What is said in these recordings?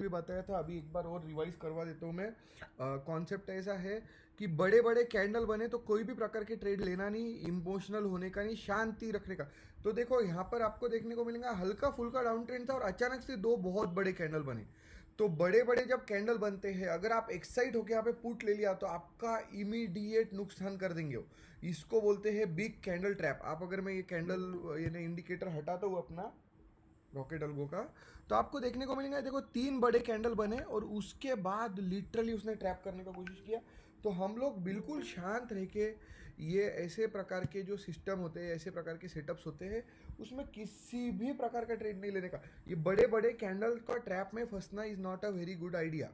पहले भी बताया था, अभी एक बार और रिवाइज करवा देता हूँ मैं। कॉन्सेप्ट ऐसा है कि बड़े बड़े कैंडल बने तो कोई भी प्रकार के ट्रेड लेना नहीं, इमोशनल होने का नहीं, शांति रखने का। तो देखो यहाँ पर आपको देखने को मिलेगा हल्का फुल्का डाउन ट्रेंड था और अचानक से दो बहुत बड़े कैंडल बने। तो बड़े बड़े जब कैंडल बनते हैं, अगर आप एक्साइट होकर यहाँ पे पुट ले लिया तो आपका इमीडिएट नुकसान कर देंगे वो। इसको बोलते हैं बिग कैंडल ट्रैप। आप अगर मैं ये कैंडल यानी इंडिकेटर हटाता हूँ अपना रॉकेट अल्गो का, तो आपको देखने को मिलेगा देखो तीन बड़े कैंडल बने और उसके बाद लिटरली उसने ट्रैप करने का कोशिश किया। तो हम लोग बिल्कुल शांत रह के, ये ऐसे प्रकार के जो सिस्टम होते हैं, ऐसे प्रकार के सेटअप्स होते हैं, उसमें किसी भी प्रकार का ट्रेड नहीं लेने का। ये बड़े बड़े कैंडल का ट्रैप में फंसना is not a very good idea,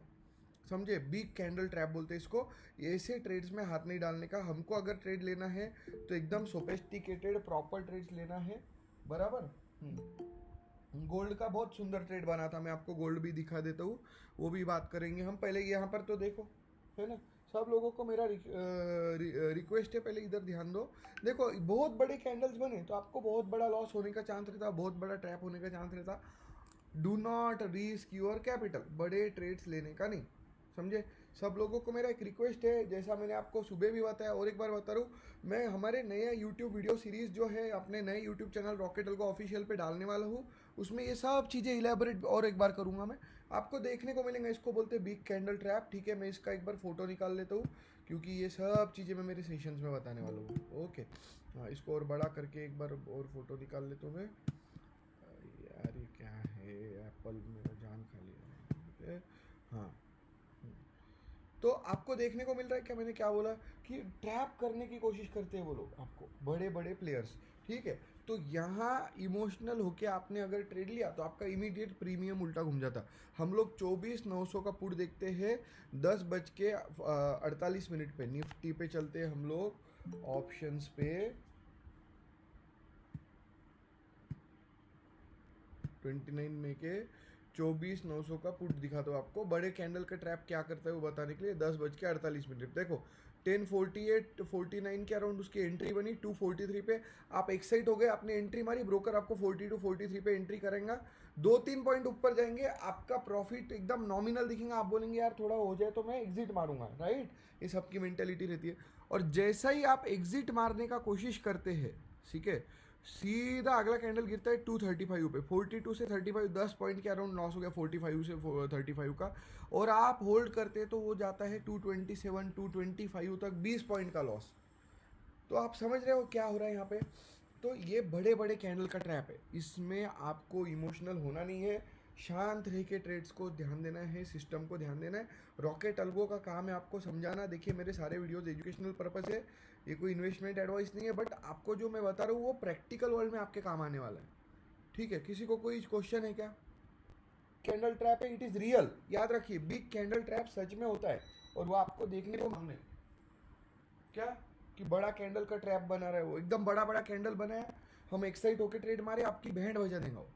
समझे। बिग कैंडल ट्रैप बोलते हैं इसको। ऐसे ट्रेड्स में हाथ नहीं डालने का। हमको अगर ट्रेड लेना है तो एकदम सोफिस्टिकेटेड प्रॉपर ट्रेड्स लेना है, बराबर। गोल्ड का बहुत सुंदर ट्रेड बना था, मैं आपको गोल्ड भी दिखा देता हूँ, वो भी बात करेंगे हम। पहले यहाँ पर तो देखो, है ना, सब लोगों को मेरा रिक्वेस्ट है, पहले इधर ध्यान दो। देखो बहुत बड़े कैंडल्स बने तो आपको बहुत बड़ा लॉस होने का चांस रहता, बहुत बड़ा ट्रैप होने का चांस रहता। Do not risk your capital, बड़े ट्रेड्स लेने का नहीं, समझे। सब लोगों को मेरा एक रिक्वेस्ट है, जैसा मैंने आपको सुबह भी बताया और एक बार बता रहा हूँ, मैं हमारे नए यूट्यूब वीडियो सीरीज़ जो है अपने नए YouTube channel rocket algo official पे डालने वाला हूँ। उसमें ये सब चीज़ें इलेबोरेट और एक बार करूँगा मैं, आपको देखने को मिलेंगे। इसको बोलते हैं बिग कैंडल ट्रैप, ठीक है। मैं इसका एक बार फोटो निकाल लेता हूँ क्योंकि ये सब चीज़ें मैं मेरे सेशंस में बताने वाला हूँ। ओके, हाँ, इसको और बड़ा करके एक बार और फोटो निकाल लेता हूँ मैं। यार ये क्या है, एप्पल मेरा जान खा लिया है। हाँ, तो आपको देखने को मिल रहा है क्या, मैंने क्या बोला कि ट्रैप करने की कोशिश करते हैं वो लोग आपको, बड़े बड़े प्लेयर्स, ठीक है। तो यहाँ इमोशनल होके आपने अगर ट्रेड लिया तो आपका इमीडिएट प्रीमियम उल्टा घूम जाता। हम लोग 24,900 का पुट देखते हैं 10:48 पे। निफ्टी पे चलते हैं हम लोग ऑप्शंस पे, 29 में के 24,900 का पुट दिखा दो आपको। बड़े कैंडल का ट्रैप क्या करता है वो बताने के लिए 10:48 देखो 10:48 49 के अराउंड उसकी एंट्री बनी 243 पे। आप एक्साइट हो गए, आपने एंट्री मारी, ब्रोकर आपको 42 43 पे एंट्री करेगा। 2-3 पॉइंट ऊपर जाएंगे, आपका प्रॉफिट एकदम नॉमिनल दिखेगा, आप बोलेंगे यार थोड़ा हो जाए तो मैं एग्जिट मारूंगा, राइट। ये सबकी मेंटेलिटी रहती है। और जैसा ही आप एग्जिट मारने का कोशिश करते हैं, ठीक है, सीधा अगला कैंडल गिरता है 235 पे। 42 से 35 10 पॉइंट के अराउंड लॉस हो गया 45 से 35 का। और आप होल्ड करते हैं तो वो जाता है 227 225 तक, 20 पॉइंट का लॉस। तो आप समझ रहे हो क्या हो रहा है यहाँ पे। तो ये बड़े बड़े कैंडल का ट्रैप है, इसमें आपको इमोशनल होना नहीं है, शांत रह के ट्रेड्स को ध्यान देना है, सिस्टम को ध्यान देना है। रॉकेट अल्गो का काम है आपको समझाना। देखिए मेरे सारे वीडियोस एजुकेशनल पर्पस है, ये कोई इन्वेस्टमेंट एडवाइस नहीं है, बट आपको जो मैं बता रहा हूँ वो प्रैक्टिकल वर्ल्ड में आपके काम आने वाला है, ठीक है। किसी को कोई क्वेश्चन है क्या। कैंडल ट्रैप है, इट इज़ रियल, याद रखिए बिग कैंडल ट्रैप सच में होता है और वो आपको देखने को मांगने क्या कि बड़ा कैंडल का ट्रैप बना रहा है, वो एकदम बड़ा बड़ा कैंडल बना है, हम एक्साइट होकर ट्रेड मारे, आपकी बैंड बजा देगा वो।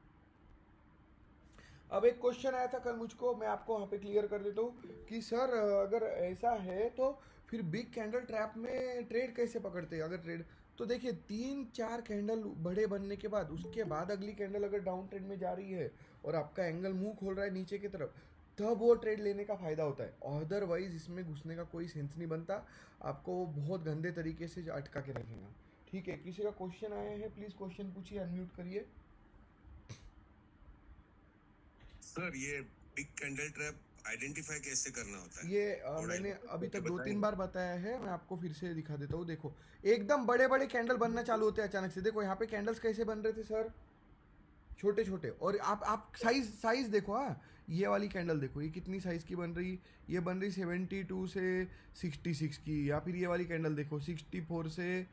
अब एक क्वेश्चन आया था कल मुझको, मैं आपको वहाँ पे क्लियर कर देता हूँ कि सर अगर ऐसा है तो फिर बिग कैंडल ट्रैप में ट्रेड कैसे पकड़ते हैं अगर ट्रेड। तो देखिए 3-4 कैंडल बड़े बनने के बाद उसके बाद अगली कैंडल अगर डाउन ट्रेंड में जा रही है और आपका एंगल मुंह खोल रहा है नीचे की तरफ, तब वो ट्रेड लेने का फ़ायदा होता है। अदरवाइज इसमें घुसने का कोई सेंस नहीं बनता, आपको वो बहुत गंदे तरीके से अटका के रखेगा, ठीक है। किसी का क्वेश्चन आया है प्लीज़ क्वेश्चन पूछिए, अनम्यूट करिए। सर ये बिग कैंडल ट्रैप आइडेंटिफाई कैसे करना होता है? ये थोड़ा मैंने अभी तक बताएंगे? 2-3 बार बताया है, मैं आपको फिर से दिखा देता हूँ। देखो एकदम बड़े बड़े कैंडल बनना चालू होते हैं अचानक से। देखो यहाँ पे कैंडल्स कैसे बन रहे थे सर, छोटे छोटे। और आप साइज देखो, हाँ ये वाली कैंडल देखो, ये कितनी साइज की बन रही, ये बन रही 72 से 66 की। या फिर ये वाली कैंडल देखो 64 से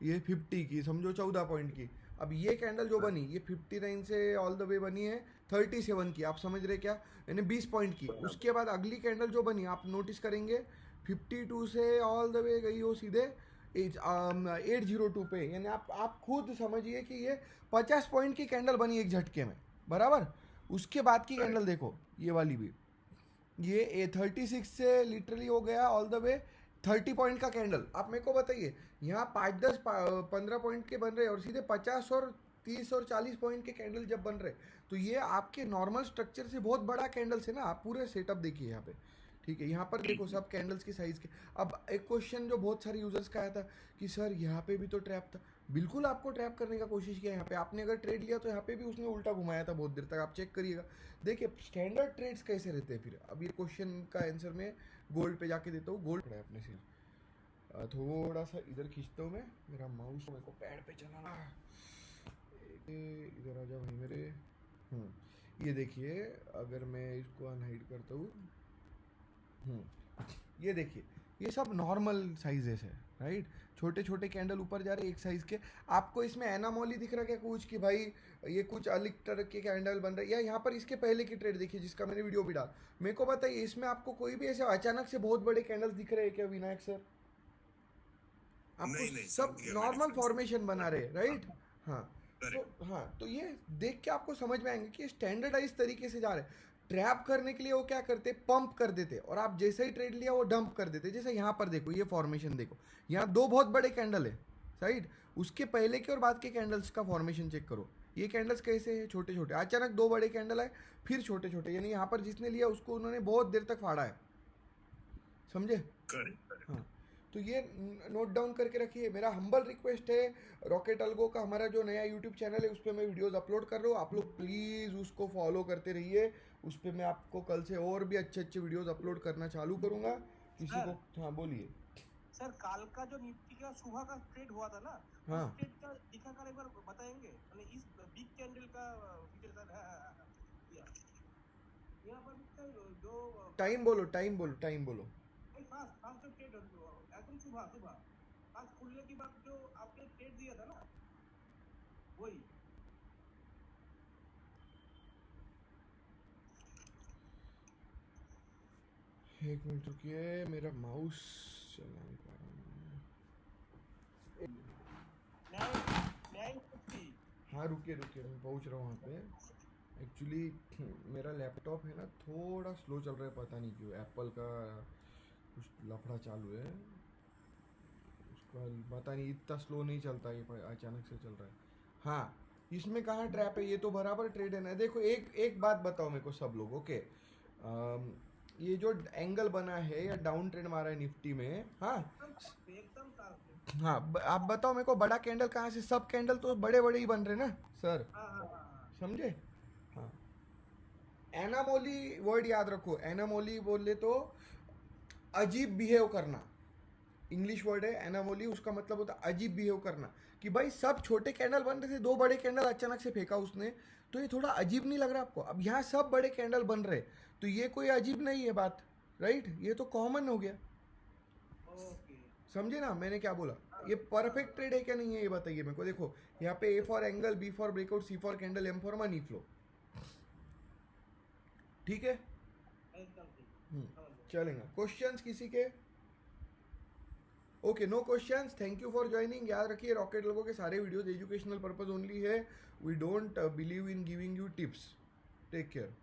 ये 50 की, समझो 14 पॉइंट की। अब ये कैंडल जो बनी ये 59 से ऑल द वे बनी है 37 की, आप समझ रहे क्या, यानी 20 पॉइंट की। उसके बाद अगली कैंडल जो बनी आप नोटिस करेंगे 52 से ऑल द वे गई हो सीधे 802 पे, यानी आप खुद समझिए कि ये 50 पॉइंट की कैंडल बनी एक झटके में, बराबर। उसके बाद की कैंडल देखो ये वाली भी, ये 36 से लिटरली हो गया ऑल द वे 30 पॉइंट का कैंडल। आप मेरे को बताइए यहाँ 5-10 15 पॉइंट के बन रहे हैं और सीधे 50 और 30 और 40 पॉइंट के कैंडल जब बन रहे, तो ये आपके नॉर्मल स्ट्रक्चर से बहुत बड़ा कैंडल्स है ना। आप पूरे सेटअप देखिए यहाँ पे, ठीक है। यहाँ पर देखो सब कैंडल्स की साइज के। अब एक क्वेश्चन जो बहुत सारे यूजर्स का आया था कि सर यहाँ पे भी तो ट्रैप था। बिल्कुल आपको ट्रैप करने का कोशिश किया यहाँ पे। आपने अगर ट्रेड लिया तो यहाँ पे भी उसने उल्टा घुमाया था बहुत देर तक, आप चेक करिएगा। देखिए स्टैंडर्ड ट्रेड्स कैसे रहते हैं फिर। अब ये क्वेश्चन का आंसर मैं गोल्ड पे जाके देता हूँ। गोल्ड है अपने सिर, थोड़ा सा इधर खींचता हूँ मैं, मेरा माउस मेरे को पैड पे चलाना। इधर आ जाओ भाई मेरे। ये देखिए अगर मैं इसको अनहाइड करता हूँ, ये देखिए ये सब नॉर्मल साइजेस है, राइट। छोटे छोटे कैंडल ऊपर जा रहे एक साइज के। आपको इसमें एनामोली दिख रहा है क्या कुछ कि भाई ये कुछ अलग तरह के कैंडल बन रहे, या यहाँ पर इसके पहले की ट्रेड देखिए जिसका मैंने वीडियो भी डाला। मेरे को बताइए इसमें आपको कोई भी ऐसे अचानक से बहुत बड़े कैंडल्स दिख रहे हैं क्या विनायक सर? आपको नहीं, सब clear नॉर्मल difference। फॉर्मेशन बना रहे, राइट। हाँ Correct। तो हाँ तो ये देख के आपको समझ में आएंगे कि स्टैंडर्डाइज तरीके से जा रहे हैं। ट्रैप करने के लिए वो क्या करते, पंप कर देते, और आप जैसे ही ट्रेड लिया वो डंप कर देते। जैसे यहाँ पर देखो ये फॉर्मेशन देखो, यहाँ दो बहुत बड़े कैंडल है साइड, उसके पहले के और बाद के कैंडल्स का फॉर्मेशन चेक करो। ये कैंडल्स कैसे है, छोटे छोटे, अचानक दो बड़े कैंडल आए फिर छोटे छोटे, यानी यहाँ पर जिसने लिया उसको उन्होंने बहुत देर तक फाड़ा है, समझे। करेक्ट। हाँ तो ये नोट डाउन करके रखिए। मेरा हम्बल रिक्वेस्ट है, रॉकेट अल्गो का हमारा जो नया यूट्यूब चैनल है उस पर मैं वीडियोस अपलोड कर रहा हूँ, आप लोग प्लीज़ उसको फॉलो करते रहिए। उस पर मैं आपको कल से और भी अच्छे अच्छे वीडियोस अपलोड करना चालू करूँगा। किसी को, हाँ बोलिए सर। काल का जो निफ्टी का सुबह का ट्रेड हुआ था ना, हाँ। उस ट्रेड का दिखाकर एक बार बताएंगे, मतलब इस बिग कैंडल का फीचर सर। यहाँ पर जो टाइम बोलो, टाइम बोलो, टाइम बोलो। फास्ट फास्ट ट्रेड एकदम सुबह सुबह आज खुलने के बाद जो आपने ट्रेड दिया था ना, वही। एक मिनट रुकिए, मेरा माउस चला नहीं पा रहा हूँ। हाँ रुकिए रुकिए, मैं पहुँच रहा हूँ वहाँ पे। एक्चुअली मेरा लैपटॉप है ना थोड़ा स्लो चल रहा है, पता नहीं क्यों। एप्पल का कुछ लफड़ा चालू है, उसका पता नहीं, इतना स्लो नहीं चलता ये, अचानक से चल रहा है। हाँ इसमें कहाँ ट्रैप है, ये तो बराबर ट्रेड है ना। देखो एक बात बताओ मेरे को सब लोग, ओके। ये जो एंगल बना है या डाउन ट्रेंड मारा है निफ्टी में, हाँ एकदम हाँ आप बताओ मेरे को बड़ा कैंडल कहाँ से, सब कैंडल तो बड़े बड़े ही बन रहे ना सर, समझे। हाँ एनामोली वर्ड याद रखो, एनामोली बोले तो अजीब बिहेव करना, इंग्लिश वर्ड है एनामोली, उसका मतलब होता है अजीब बिहेव करना। कि भाई सब छोटे कैंडल बन रहे थे, दो बड़े कैंडल अचानक से फेंका उसने, तो ये थोड़ा अजीब नहीं लग रहा आपको? अब यहाँ सब बड़े कैंडल बन रहे, तो ये कोई अजीब नहीं है बात, राइट। ये तो कॉमन हो गया, समझे ना मैंने क्या बोला। ये परफेक्ट ट्रेड है क्या नहीं है ये बताइए मेरे को। देखो यहाँ पे A for angle, B for breakout, C for candle, M for money flow, ठीक है। चलेगा। क्वेश्चंस किसी के? Okay no questions, thank you for joining. याद रखिए रॉकेट लोगों के सारे वीडियोस एजुकेशनल पर्पस ओनली है, we don't believe in giving you tips. Take care.